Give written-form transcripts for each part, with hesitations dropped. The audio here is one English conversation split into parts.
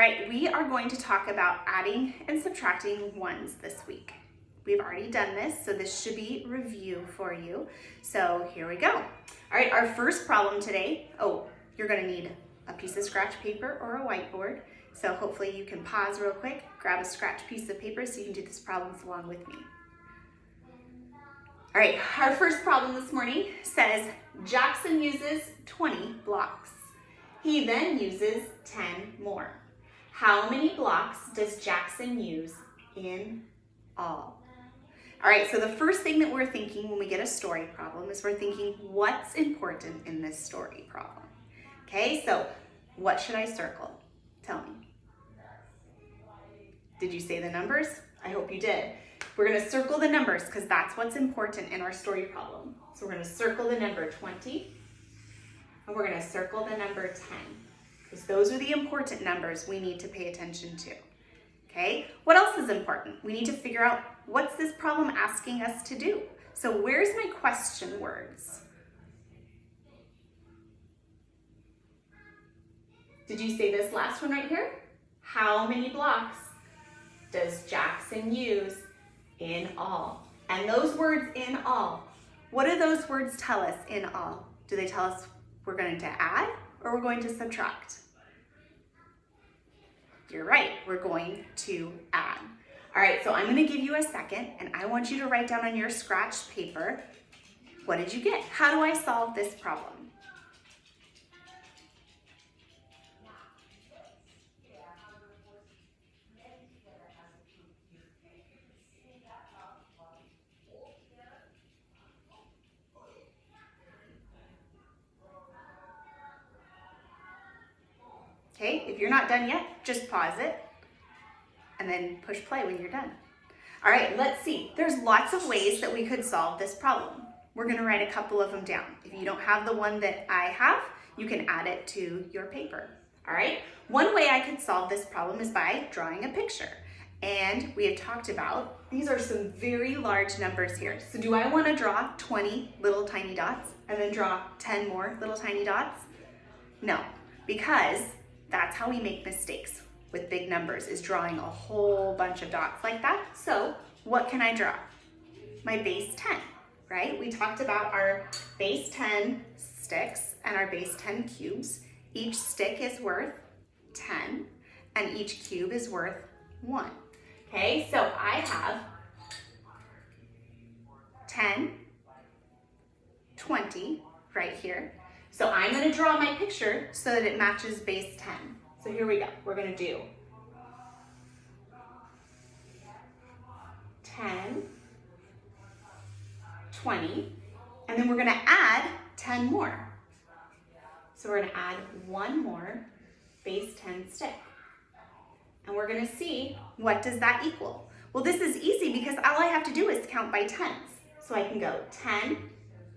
right, we are going to talk about adding and subtracting ones this week. We've already done this, so this should be review for you. So here we go. All right, our first problem today, you're gonna need a piece of scratch paper or a whiteboard. So hopefully you can pause real quick, grab a scratch piece of paper so you can do this problem along with me. All right, our first problem this morning says Jackson uses 20 blocks. He then uses 10 more. How many blocks does Jackson use in all? All right, so the first thing that we're thinking when we get a story problem is we're thinking what's important in this story problem. Okay, so what should I circle? Tell me. Did you say the numbers? I hope you did. We're gonna circle the numbers because that's what's important in our story problem. So we're gonna circle the number 20 and we're gonna circle the number 10 because those are the important numbers we need to pay attention to. Okay, what else is important? We need to figure out what's this problem asking us to do. So where's my question words? Did you say this last one right here? How many blocks does Jackson use in all? And those words in all, what do those words tell us in all? Do they tell us we're going to add or we're going to subtract? You're right, we're going to add. All right, so I'm gonna give you a second and I want you to write down on your scratched paper, what did you get? How do I solve this problem? Okay, if you're not done yet, just pause it and then push play when you're done. All right, let's see. There's lots of ways that we could solve this problem. We're gonna write a couple of them down. If you don't have the one that I have, you can add it to your paper, all right? One way I could solve this problem is by drawing a picture. And we had talked about, these are some very large numbers here. So do I wanna draw 20 little tiny dots and then draw 10 more little tiny dots? No, because that's how we make mistakes with big numbers, is drawing a whole bunch of dots like that. So what can I draw? My base 10, right? We talked about our base 10 sticks and our base 10 cubes. Each stick is worth 10 and each cube is worth 1. Okay, so I have 10, 20 right here. So I'm gonna draw my picture so that it matches base 10. So here we go, we're gonna do 10, 20, and then we're gonna add 10 more. So we're gonna add one more base 10 stick. And we're gonna see, what does that equal? Well, this is easy because all I have to do is count by tens. So I can go 10,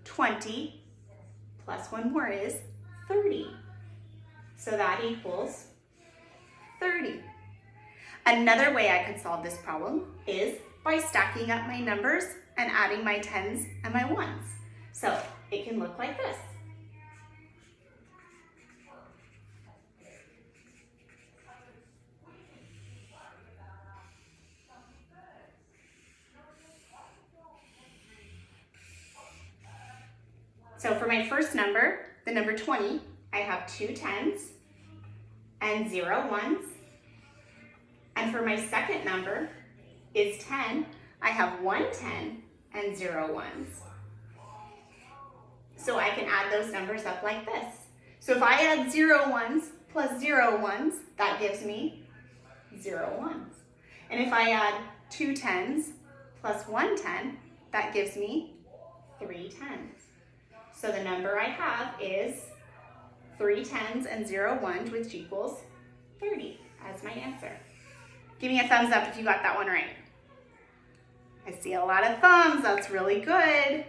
20, plus one more is 30. So that equals 30. Another way I could solve this problem is by stacking up my numbers and adding my tens and my ones. So it can look like this. So for my first number, the number 20, I have 2 tens and 0 ones. And for my second number is 10, I have 1 10 and 0 ones. So I can add those numbers up like this. So if I add 0 ones plus 0 ones, that gives me 0 ones. And if I add 2 tens plus 1 10, that gives me 3 tens. So the number I have is 3 tens and 0 ones, which equals 30 as my answer. Give me a thumbs up if you got that one right. I see a lot of thumbs, that's really good.